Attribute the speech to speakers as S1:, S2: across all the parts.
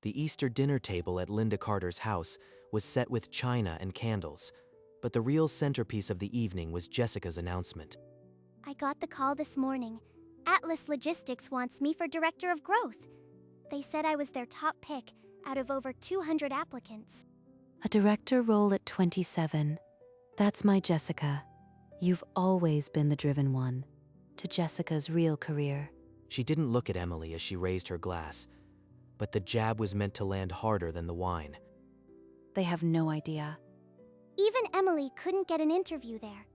S1: The Easter dinner table at Linda Carter's house was set with china and candles, but the real centerpiece of the evening was Jessica's announcement.
S2: I got the call this morning. Atlas Logistics wants me for Director of Growth. They said I was their top pick out of over 200 applicants.
S3: A director role at 27. That's my Jessica. You've always been the driven one. To Jessica's real career.
S1: She didn't look at Emily as she raised her glass, but the jab was meant to land harder than the wine.
S3: They have no idea.
S2: Even Emily couldn't get an interview there.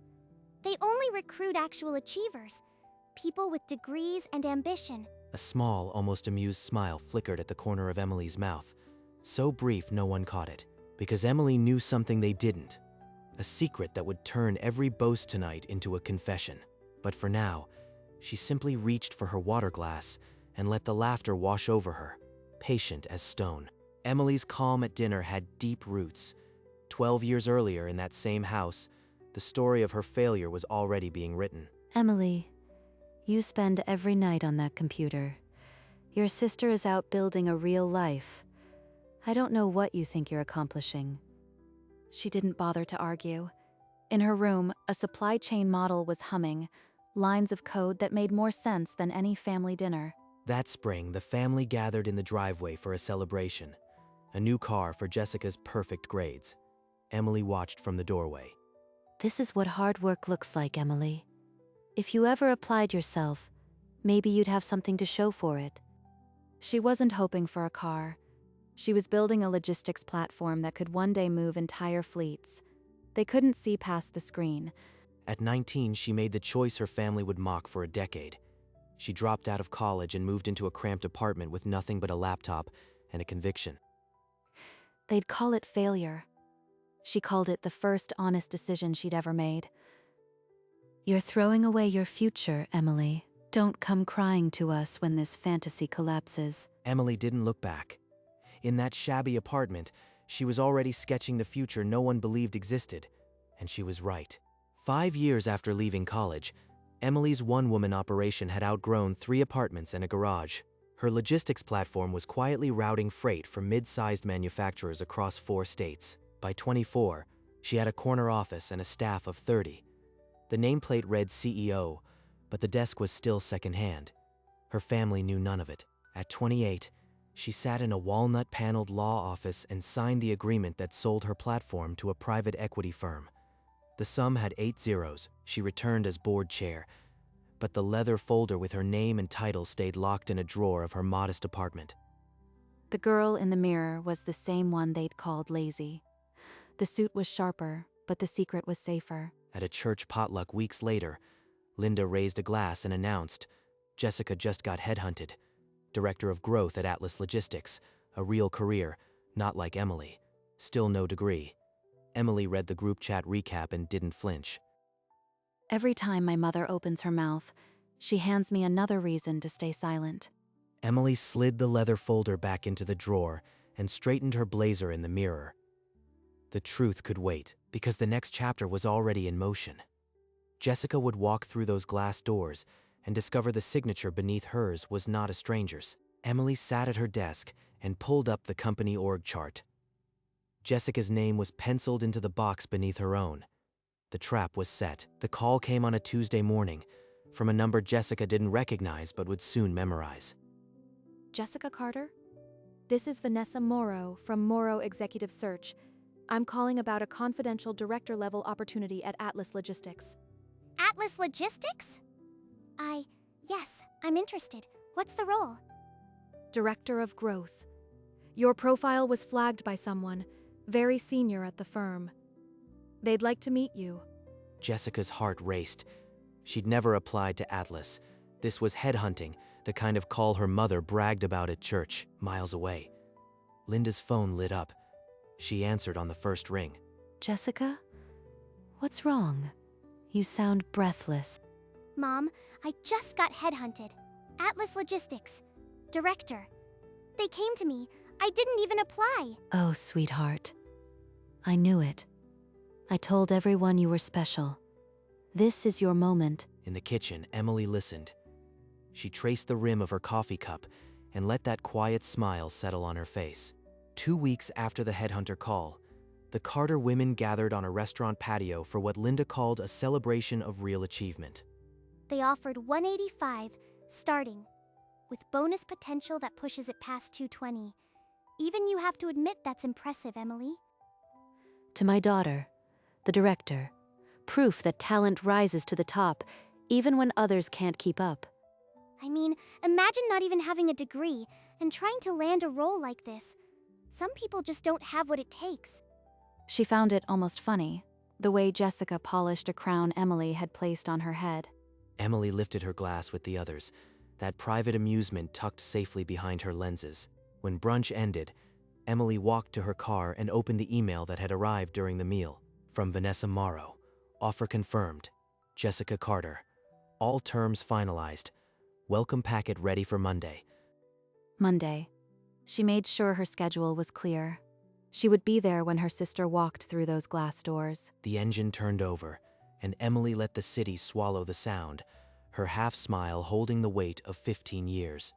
S2: They only recruit actual achievers, people with degrees and ambition.
S1: A small, almost amused smile flickered at the corner of Emily's mouth, so brief no one caught it, because Emily knew something they didn't, a secret that would turn every boast tonight into a confession. But for now, she simply reached for her water glass and let the laughter wash over her, patient as stone. Emily's calm at dinner had deep roots. 12 years earlier in that same house, the story of her failure was already being written.
S3: Emily, you spend every night on that computer. Your sister is out building a real life. I don't know what you think you're accomplishing. She didn't bother to argue. In her room, a supply chain model was humming, lines of code that made more sense than any family dinner.
S1: That spring, the family gathered in the driveway for a celebration. A new car for Jessica's perfect grades. Emily watched from the doorway.
S3: This is what hard work looks like, Emily. If you ever applied yourself, maybe you'd have something to show for it. She wasn't hoping for a car. She was building a logistics platform that could one day move entire fleets. They couldn't see past the screen.
S1: At 19, she made the choice her family would mock for a decade. She dropped out of college and moved into a cramped apartment with nothing but a laptop and a conviction.
S3: They'd call it failure. She called it the first honest decision she'd ever made. You're throwing away your future, Emily. Don't come crying to us when this fantasy collapses.
S1: Emily didn't look back. In that shabby apartment, she was already sketching the future no one believed existed, and she was right. 5 years after leaving college, Emily's one-woman operation had outgrown 3 apartments and a garage. Her logistics platform was quietly routing freight for mid-sized manufacturers across 4 states. By 24, she had a corner office and a staff of 30. The nameplate read CEO, but the desk was still secondhand. Her family knew none of it. At 28, she sat in a walnut-paneled law office and signed the agreement that sold her platform to a private equity firm. The sum had 8 zeros. She returned as board chair, but the leather folder with her name and title stayed locked in a drawer of her modest apartment.
S3: The girl in the mirror was the same one they'd called lazy. The suit was sharper, but the secret was safer.
S1: At a church potluck weeks later, Linda raised a glass and announced, Jessica just got headhunted. Director of Growth at Atlas Logistics, a real career, not like Emily. Still no degree. Emily read the group chat recap and didn't flinch.
S3: Every time my mother opens her mouth, she hands me another reason to stay silent.
S1: Emily slid the leather folder back into the drawer and straightened her blazer in the mirror. The truth could wait, because the next chapter was already in motion. Jessica would walk through those glass doors and discover the signature beneath hers was not a stranger's. Emily sat at her desk and pulled up the company org chart. Jessica's name was penciled into the box beneath her own. The trap was set. The call came on a Tuesday morning, from a number Jessica didn't recognize but would soon memorize.
S4: Jessica Carter? This is Vanessa Morrow from Morrow Executive Search. I'm calling about a confidential director-level opportunity at Atlas Logistics.
S2: Atlas Logistics? Yes, I'm interested. What's the role?
S4: Director of Growth. Your profile was flagged by someone, very senior at the firm. They'd like to meet you.
S1: Jessica's heart raced. She'd never applied to Atlas. This was headhunting, the kind of call her mother bragged about at church, miles away. Linda's phone lit up. She answered on the first ring.
S3: Jessica? What's wrong? You sound breathless.
S2: Mom, I just got headhunted. Atlas Logistics. Director. They came to me. I didn't even apply.
S3: Oh, sweetheart. I knew it. I told everyone you were special. This is your moment.
S1: In the kitchen, Emily listened. She traced the rim of her coffee cup and let that quiet smile settle on her face. 2 weeks after the headhunter call, the Carter women gathered on a restaurant patio for what Linda called a celebration of real achievement.
S2: They offered 185, starting, with bonus potential that pushes it past 220. Even you have to admit that's impressive, Emily.
S3: To my daughter, the director, proof that talent rises to the top, even when others can't keep up.
S2: I mean, imagine not even having a degree and trying to land a role like this. Some people just don't have what it takes.
S3: She found it almost funny, the way Jessica polished a crown Emily had placed on her head.
S1: Emily lifted her glass with the others, that private amusement tucked safely behind her lenses. When brunch ended, Emily walked to her car and opened the email that had arrived during the meal. From Vanessa Morrow. Offer confirmed. Jessica Carter. All terms finalized. Welcome packet ready for Monday.
S3: Monday. She made sure her schedule was clear. She would be there when her sister walked through those glass doors.
S1: The engine turned over, and Emily let the city swallow the sound, her half-smile holding the weight of 15 years.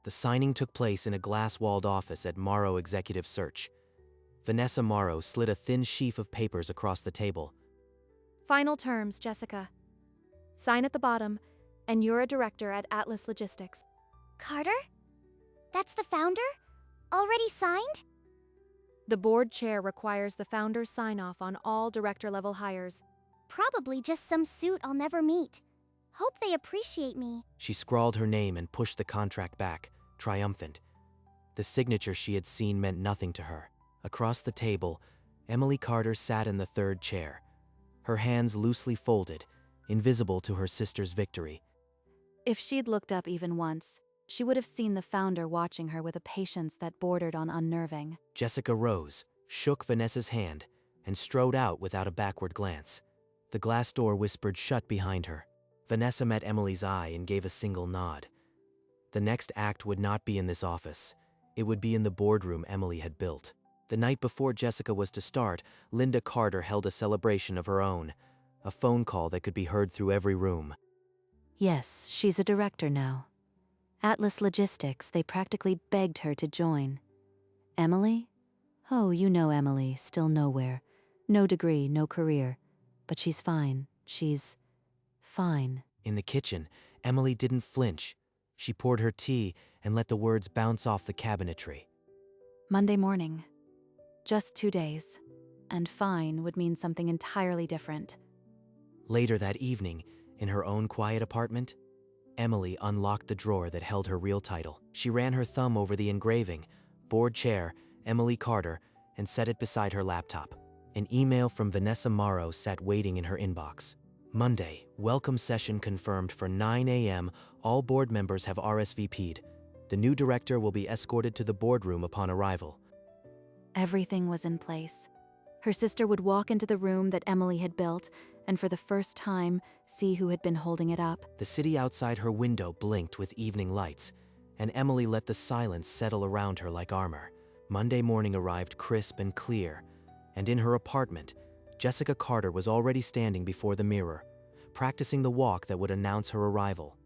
S1: The signing took place in a glass-walled office at Morrow Executive Search. Vanessa Morrow slid a thin sheaf of papers across the table.
S4: Final terms, Jessica. Sign at the bottom, and you're a director at Atlas Logistics.
S2: Carter? That's the founder? Already signed?
S4: The board chair requires the founder's sign-off on all director-level hires.
S2: Probably just some suit I'll never meet. Hope they appreciate me.
S1: She scrawled her name and pushed the contract back, triumphant. The signature she had seen meant nothing to her. Across the table, Emily Carter sat in the third chair, her hands loosely folded, invisible to her sister's victory.
S3: If she'd looked up even once, she would have seen the founder watching her with a patience that bordered on unnerving.
S1: Jessica rose, shook Vanessa's hand, and strode out without a backward glance. The glass door whispered shut behind her. Vanessa met Emily's eye and gave a single nod. The next act would not be in this office. It would be in the boardroom Emily had built. The night before Jessica was to start, Linda Carter held a celebration of her own, a phone call that could be heard through every room.
S3: Yes, she's a director now. Atlas Logistics, they practically begged her to join. Emily? Oh, you know Emily, still nowhere. No degree, no career. But she's fine. She's fine.
S1: In the kitchen, Emily didn't flinch. She poured her tea and let the words bounce off the cabinetry.
S3: Monday morning. Just 2 days. And fine would mean something entirely different.
S1: Later that evening, in her own quiet apartment, Emily unlocked the drawer that held her real title. She ran her thumb over the engraving, board chair, Emily Carter, and set it beside her laptop. An email from Vanessa Morrow sat waiting in her inbox. Monday, welcome session confirmed for 9 a.m. All board members have RSVP'd. The new director will be escorted to the boardroom upon arrival.
S3: Everything was in place. Her sister would walk into the room that Emily had built, and for the first time, see who had been holding it up.
S1: The city outside her window blinked with evening lights, and Emily let the silence settle around her like armor. Monday morning arrived crisp and clear, and in her apartment, Jessica Carter was already standing before the mirror, practicing the walk that would announce her arrival.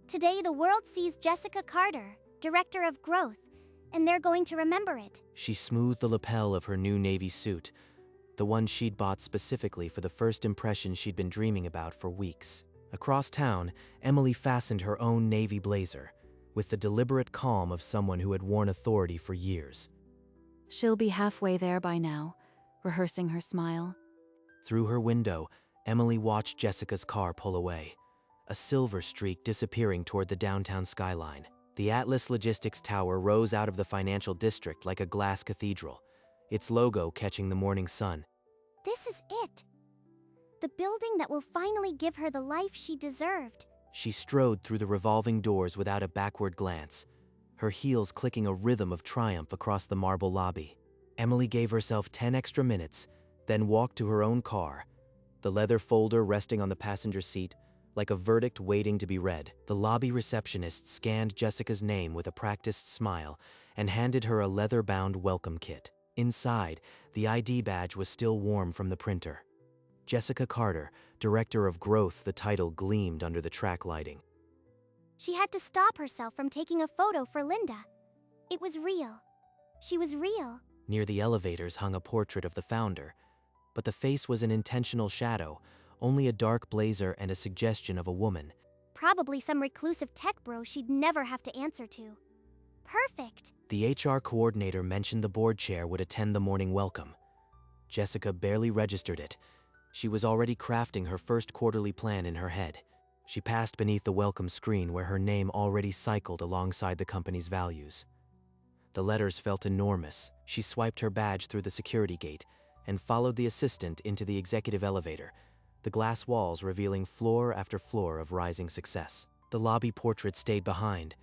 S2: Today, the world sees Jessica Carter, Director of Growth, and they're going to remember it.
S1: She smoothed the lapel of her new navy suit, the one she'd bought specifically for the first impression she'd been dreaming about for weeks. Across town, Emily fastened her own navy blazer, with the deliberate calm of someone who had worn authority for years.
S3: She'll be halfway there by now, rehearsing her smile.
S1: Through her window, Emily watched Jessica's car pull away, a silver streak disappearing toward the downtown skyline. The Atlas Logistics Tower rose out of the financial district like a glass cathedral, its logo catching the morning sun.
S2: This is it. The building that will finally give her the life she deserved.
S1: She strode through the revolving doors without a backward glance, her heels clicking a rhythm of triumph across the marble lobby. Emily gave herself 10 extra minutes, then walked to her own car, the leather folder resting on the passenger seat, like a verdict waiting to be read. The lobby receptionist scanned Jessica's name with a practiced smile and handed her a leather-bound welcome kit. Inside, the ID badge was still warm from the printer. Jessica Carter, Director of Growth, the title gleamed under the track lighting.
S2: She had to stop herself from taking a photo for Linda. It was real. She was real.
S1: Near the elevators hung a portrait of the founder, but the face was an intentional shadow, only a dark blazer and a suggestion of a woman.
S2: Probably some reclusive tech bro she'd never have to answer to. Perfect.
S1: The HR coordinator mentioned the board chair would attend the morning welcome. Jessica barely registered it. She was already crafting her first quarterly plan in her head. She passed beneath the welcome screen where her name already cycled alongside the company's values. The letters felt enormous. She swiped her badge through the security gate and followed the assistant into the executive elevator, the glass walls revealing floor after floor of rising success. The lobby portrait stayed behind,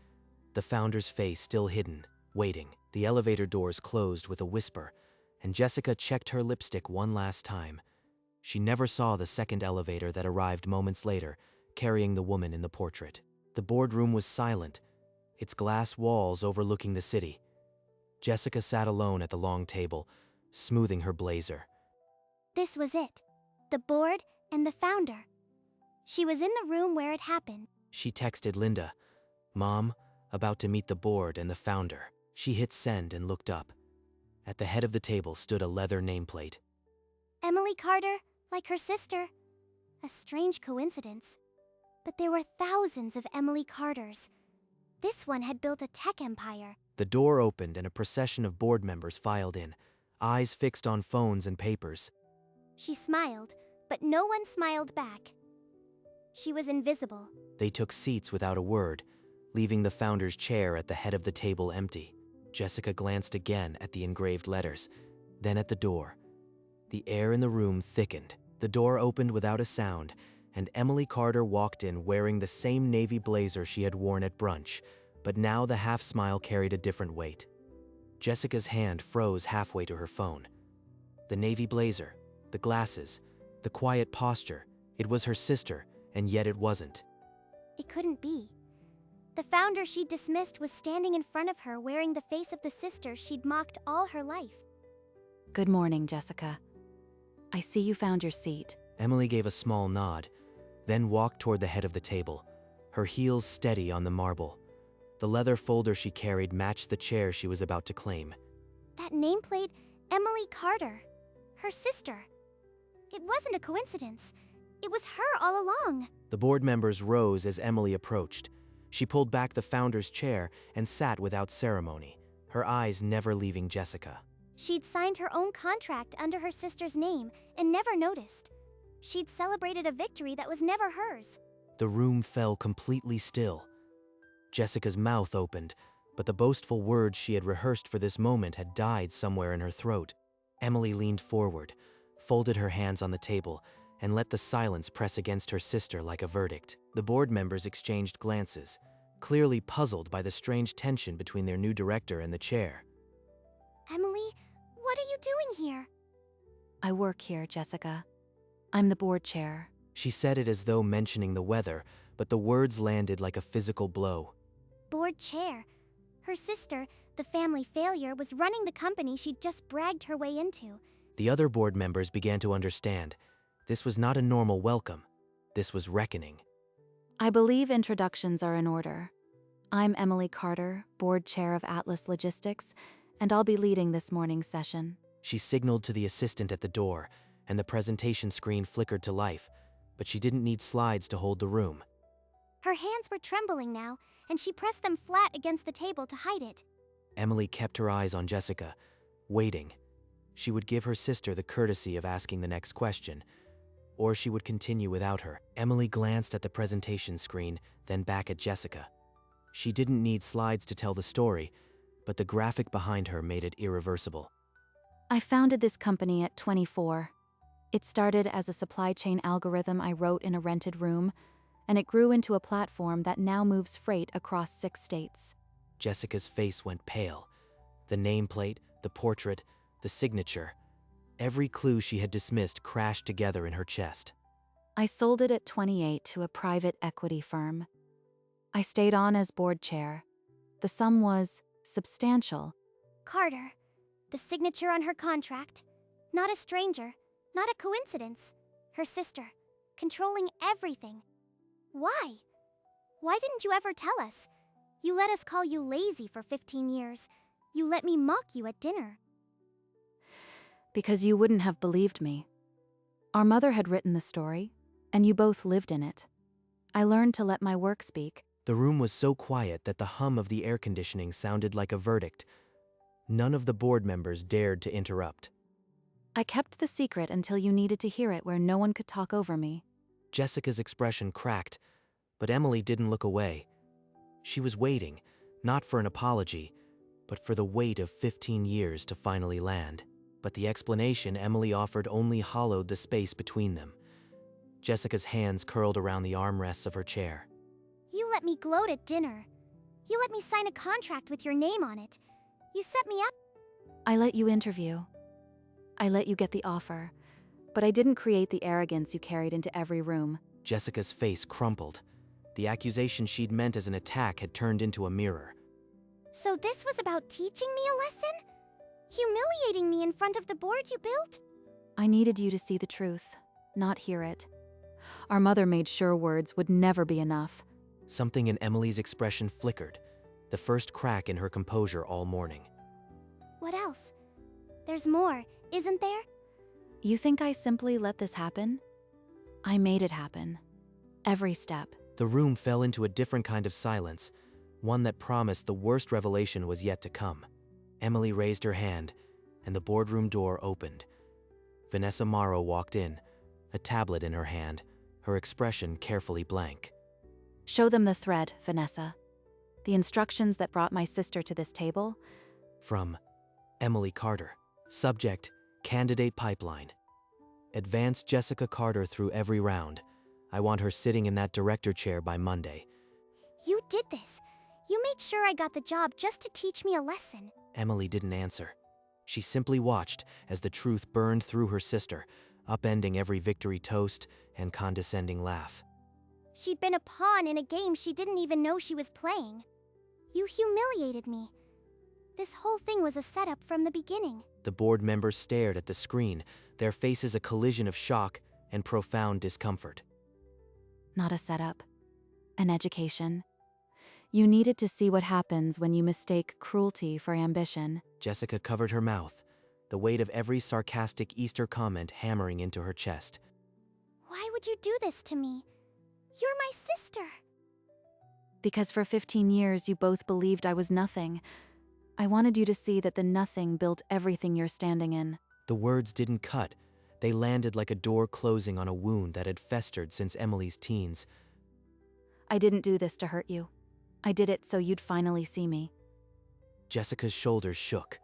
S1: the founder's face still hidden, waiting. The elevator doors closed with a whisper, and Jessica checked her lipstick one last time. She never saw the second elevator that arrived moments later, carrying the woman in the portrait. The boardroom was silent, its glass walls overlooking the city. Jessica sat alone at the long table, smoothing her blazer.
S2: This was it. The board and the founder. She was in the room where it happened.
S1: She texted Linda, "Mom, about to meet the board and the founder." She hit send and looked up. At the head of the table stood a leather nameplate.
S2: Emily Carter, like her sister. A strange coincidence. But there were thousands of Emily Carters. This one had built a tech empire.
S1: The door opened and a procession of board members filed in, eyes fixed on phones and papers.
S2: She smiled, but no one smiled back. She was invisible.
S1: They took seats without a word, leaving the founder's chair at the head of the table empty. Jessica glanced again at the engraved letters, then at the door. The air in the room thickened. The door opened without a sound, and Emily Carter walked in wearing the same navy blazer she had worn at brunch, but now the half-smile carried a different weight. Jessica's hand froze halfway to her phone. The navy blazer, the glasses, the quiet posture, it was her sister, and yet it wasn't.
S2: It couldn't be. The founder she'd dismissed was standing in front of her wearing the face of the sister she'd mocked all her life.
S3: Good morning, Jessica. I see you found your seat.
S1: Emily gave a small nod, then walked toward the head of the table, her heels steady on the marble. The leather folder she carried matched the chair she was about to claim.
S2: That nameplate, Emily Carter. Her sister. It wasn't a coincidence. It was her all along.
S1: The board members rose as Emily approached. She pulled back the founder's chair and sat without ceremony, her eyes never leaving Jessica.
S2: She'd signed her own contract under her sister's name and never noticed. She'd celebrated a victory that was never hers.
S1: The room fell completely still. Jessica's mouth opened, but the boastful words she had rehearsed for this moment had died somewhere in her throat. Emily leaned forward, folded her hands on the table, and let the silence press against her sister like a verdict. The board members exchanged glances, clearly puzzled by the strange tension between their new director and the chair.
S2: Emily, what are you doing here?
S3: I work here, Jessica. I'm the board chair.
S1: She said it as though mentioning the weather, but the words landed like a physical blow.
S2: Board chair. Her sister, the family failure, was running the company she'd just bragged her way into.
S1: The other board members began to understand. This was not a normal welcome. This was reckoning.
S3: I believe introductions are in order. I'm Emily Carter, board chair of Atlas Logistics, and I'll be leading this morning's session.
S1: She signaled to the assistant at the door, and the presentation screen flickered to life, but she didn't need slides to hold the room.
S2: Her hands were trembling now, and she pressed them flat against the table to hide it.
S1: Emily kept her eyes on Jessica, waiting. She would give her sister the courtesy of asking the next question, or she would continue without her. Emily glanced at the presentation screen, then back at Jessica. She didn't need slides to tell the story, but the graphic behind her made it irreversible.
S3: I founded this company at 24. It started as a supply chain algorithm I wrote in a rented room, and it grew into a platform that now moves freight across 6 states.
S1: Jessica's face went pale. The nameplate, the portrait, the signature. Every clue she had dismissed crashed together in her chest.
S3: I sold it at 28 to a private equity firm. I stayed on as board chair. The sum was substantial.
S2: Carter. The signature on her contract. Not a stranger. Not a coincidence. Her sister. Controlling everything. Why? Why didn't you ever tell us? You let us call you lazy for 15 years. You let me mock you at dinner.
S3: Because you wouldn't have believed me. Our mother had written the story, and you both lived in it. I learned to let my work speak.
S1: The room was so quiet that the hum of the air conditioning sounded like a verdict. None of the board members dared to interrupt.
S3: I kept the secret until you needed to hear it where no one could talk over me.
S1: Jessica's expression cracked, but Emily didn't look away. She was waiting, not for an apology, but for the weight of 15 years to finally land. But the explanation Emily offered only hollowed the space between them. Jessica's hands curled around the armrests of her chair.
S2: You let me gloat at dinner. You let me sign a contract with your name on it. You set me up.
S3: I let you interview. I let you get the offer. But I didn't create the arrogance you carried into every room.
S1: Jessica's face crumpled. The accusation she'd meant as an attack had turned into a mirror.
S2: So this was about teaching me a lesson? Humiliating me in front of the board you built?
S3: I needed you to see the truth, not hear it. Our mother made sure words would never be enough.
S1: Something in Emily's expression flickered, the first crack in her composure all morning.
S2: What else? There's more, isn't there?
S3: You think I simply let this happen? I made it happen. Every step.
S1: The room fell into a different kind of silence, one that promised the worst revelation was yet to come. Emily raised her hand, and the boardroom door opened. Vanessa Morrow walked in, a tablet in her hand, her expression carefully blank.
S3: Show them the thread, Vanessa. The instructions that brought my sister to this table.
S1: From Emily Carter. Subject, candidate pipeline. Advance Jessica Carter through every round. I want her sitting in that director chair by Monday.
S2: You did this. You made sure I got the job just to teach me a lesson.
S1: Emily didn't answer. She simply watched as the truth burned through her sister, upending every victory toast and condescending laugh.
S2: She'd been a pawn in a game she didn't even know she was playing. You humiliated me. This whole thing was a setup from the beginning.
S1: The board members stared at the screen, their faces a collision of shock and profound discomfort.
S3: Not a setup. An education. You needed to see what happens when you mistake cruelty for ambition.
S1: Jessica covered her mouth, the weight of every sarcastic Easter comment hammering into her chest.
S2: Why would you do this to me? You're my sister.
S3: Because for 15 years you both believed I was nothing. I wanted you to see that the nothing built everything you're standing in.
S1: The words didn't cut. They landed like a door closing on a wound that had festered since Emily's teens.
S3: I didn't do this to hurt you. I did it so you'd finally see me.
S1: Jessica's shoulders shook.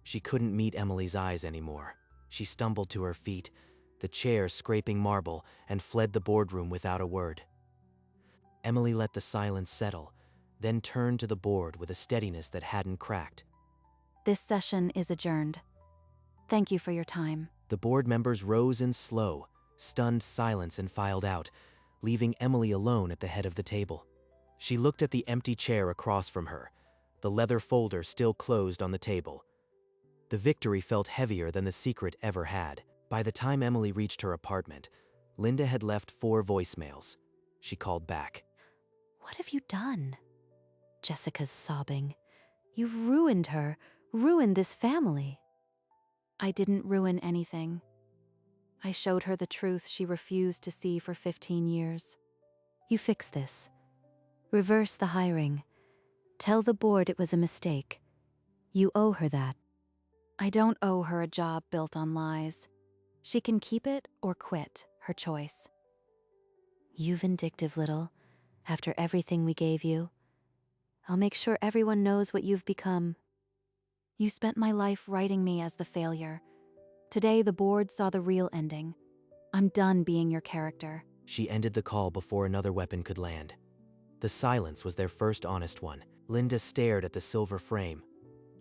S1: She couldn't meet Emily's eyes anymore. She stumbled to her feet, the chair scraping marble, and fled the boardroom without a word. Emily let the silence settle, then turned to the board with a steadiness that hadn't cracked.
S3: This session is adjourned. Thank you for your time.
S1: The board members rose in slow, stunned silence and filed out, leaving Emily alone at the head of the table. She looked at the empty chair across from her, the leather folder still closed on the table. The victory felt heavier than the secret ever had. By the time Emily reached her apartment, Linda had left 4 voicemails. She called back.
S3: What have you done? Jessica's sobbing. You've ruined her, ruined this family. I didn't ruin anything. I showed her the truth she refused to see for 15 years. You fix this. Reverse the hiring. Tell the board it was a mistake. You owe her that. I don't owe her a job built on lies. She can keep it or quit, her choice. You vindictive little, after everything we gave you. I'll make sure everyone knows what you've become. You spent my life writing me as the failure. Today the board saw the real ending. I'm done being your character.
S1: She ended the call before another weapon could land. The silence was their first honest one. Linda stared at the silver frame,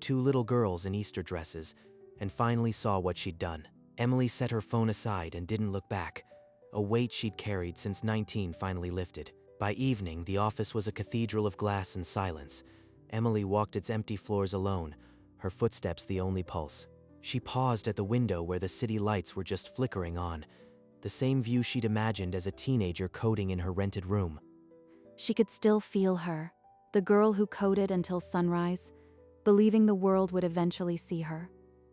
S1: 2 little girls in Easter dresses, and finally saw what she'd done. Emily set her phone aside and didn't look back. A weight she'd carried since 19 finally lifted. By evening, the office was a cathedral of glass and silence. Emily walked its empty floors alone, her footsteps the only pulse. She paused at the window where the city lights were just flickering on, the same view she'd imagined as a teenager coding in her rented room.
S3: She could still feel her, the girl who coded until sunrise, believing the world would eventually see her.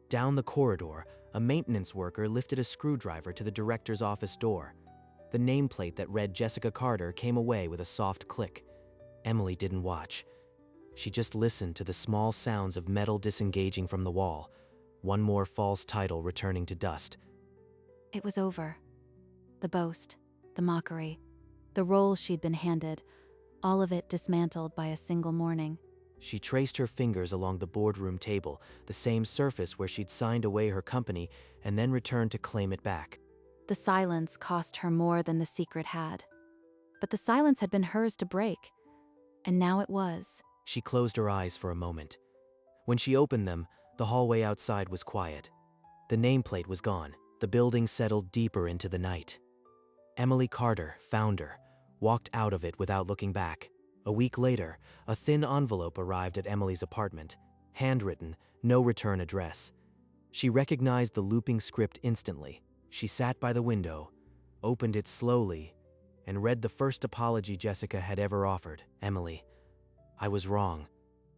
S1: Down the corridor, a maintenance worker lifted a screwdriver to the director's office door. The nameplate that read Jessica Carter came away with a soft click. Emily didn't watch. She just listened to the small sounds of metal disengaging from the wall, one more false title returning to dust.
S3: It was over. The boast, the mockery, the role she'd been handed, all of it dismantled by a single morning.
S1: She traced her fingers along the boardroom table, the same surface where she'd signed away her company, and then returned to claim it back.
S3: The silence cost her more than the secret had. But the silence had been hers to break, and now it was.
S1: She closed her eyes for a moment. When she opened them, the hallway outside was quiet. The nameplate was gone. The building settled deeper into the night. Emily Carter, founder, walked out of it without looking back. A week later, a thin envelope arrived at Emily's apartment, handwritten, no return address. She recognized the looping script instantly. She sat by the window, opened it slowly, and read the first apology Jessica had ever offered. Emily, I was wrong.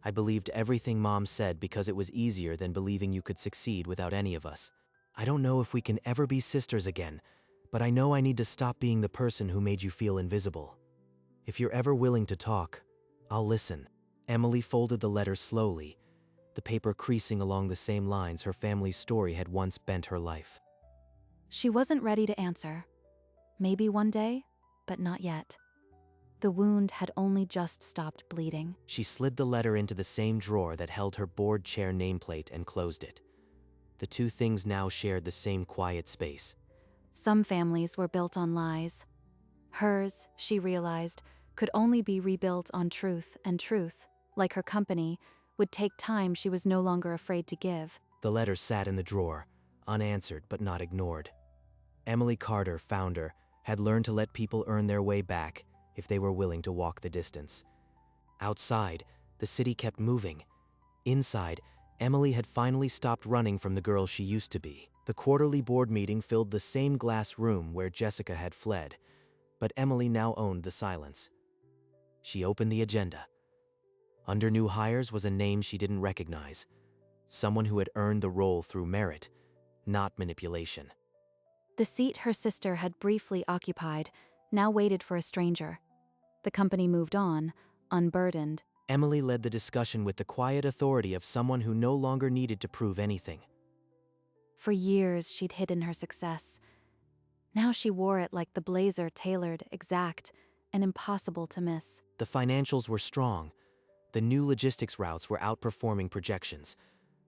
S1: I believed everything Mom said because it was easier than believing you could succeed without any of us. I don't know if we can ever be sisters again, but I know I need to stop being the person who made you feel invisible. If you're ever willing to talk, I'll listen. Emily folded the letter slowly, the paper creasing along the same lines her family's story had once bent her life.
S3: She wasn't ready to answer. Maybe one day, but not yet. The wound had only just stopped bleeding.
S1: She slid the letter into the same drawer that held her board chair nameplate and closed it. The two things now shared the same quiet space.
S3: Some families were built on lies. Hers, she realized, could only be rebuilt on truth, and truth, like her company, would take time she was no longer afraid to give.
S1: The letter sat in the drawer, unanswered but not ignored. Emily Carter, founder, had learned to let people earn their way back if they were willing to walk the distance. Outside, the city kept moving. Inside, Emily had finally stopped running from the girl she used to be. The quarterly board meeting filled the same glass room where Jessica had fled, but Emily now owned the silence. She opened the agenda. Under new hires was a name she didn't recognize, someone who had earned the role through merit, not manipulation.
S3: The seat her sister had briefly occupied now waited for a stranger. The company moved on, unburdened.
S1: Emily led the discussion with the quiet authority of someone who no longer needed to prove anything.
S3: For years, she'd hidden her success. Now she wore it like the blazer tailored, exact, and impossible to miss.
S1: The financials were strong. The new logistics routes were outperforming projections.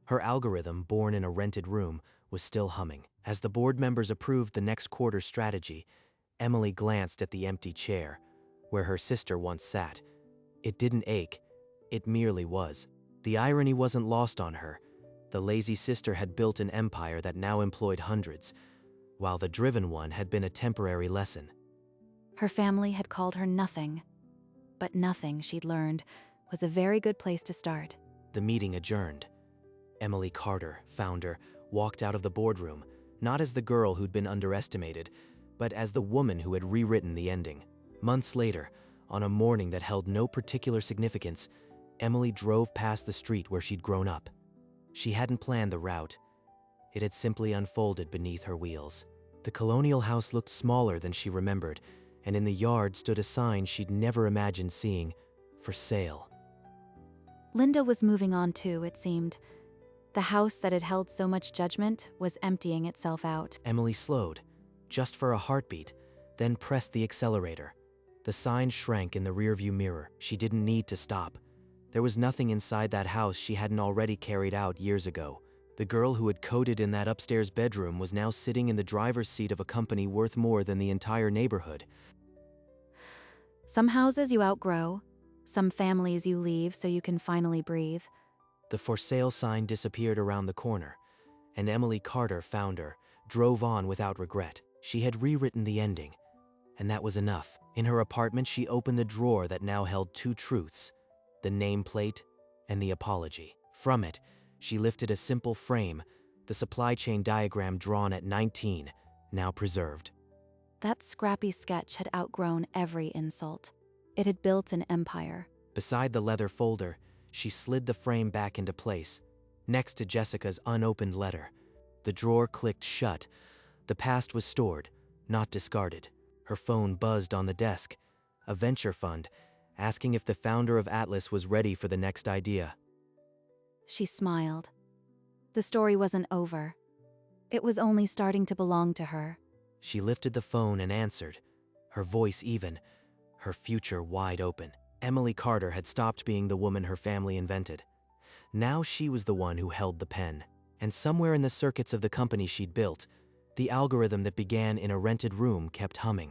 S1: Her algorithm, born in a rented room, was still humming. As the board members approved the next quarter's strategy, Emily glanced at the empty chair, where her sister once sat. It didn't ache, it merely was. The irony wasn't lost on her. The lazy sister had built an empire that now employed hundreds, while the driven one had been a temporary lesson.
S3: Her family had called her nothing, but nothing, she'd learned, was a very good place to start.
S1: The meeting adjourned. Emily Carter, founder, walked out of the boardroom, not as the girl who'd been underestimated, but as the woman who had rewritten the ending. Months later, on a morning that held no particular significance, Emily drove past the street where she'd grown up. She hadn't planned the route. It had simply unfolded beneath her wheels. The colonial house looked smaller than she remembered, and in the yard stood a sign she'd never imagined seeing, "For sale."
S3: Linda was moving on too, it seemed. The house that had held so much judgment was emptying itself out.
S1: Emily slowed, just for a heartbeat, then pressed the accelerator. The sign shrank in the rearview mirror. She didn't need to stop. There was nothing inside that house she hadn't already carried out years ago. The girl who had coded in that upstairs bedroom was now sitting in the driver's seat of a company worth more than the entire neighborhood.
S3: Some houses you outgrow, some families you leave so you can finally breathe.
S1: The for sale sign disappeared around the corner, and Emily Carter, founder, drove on without regret. She had rewritten the ending, and that was enough. In her apartment, she opened the drawer that now held two truths, the nameplate and the apology. From it, she lifted a simple frame, the supply chain diagram drawn at 19, now preserved.
S3: That scrappy sketch had outgrown every insult. It had built an empire.
S1: Beside the leather folder, she slid the frame back into place, next to Jessica's unopened letter. The drawer clicked shut. The past was stored, not discarded. Her phone buzzed on the desk. A venture fund, asking if the founder of Atlas was ready for the next idea.
S3: She smiled. The story wasn't over. It was only starting to belong to her.
S1: She lifted the phone and answered, her voice even, her future wide open. Emily Carter had stopped being the woman her family invented. Now she was the one who held the pen. And somewhere in the circuits of the company she'd built, the algorithm that began in a rented room kept humming.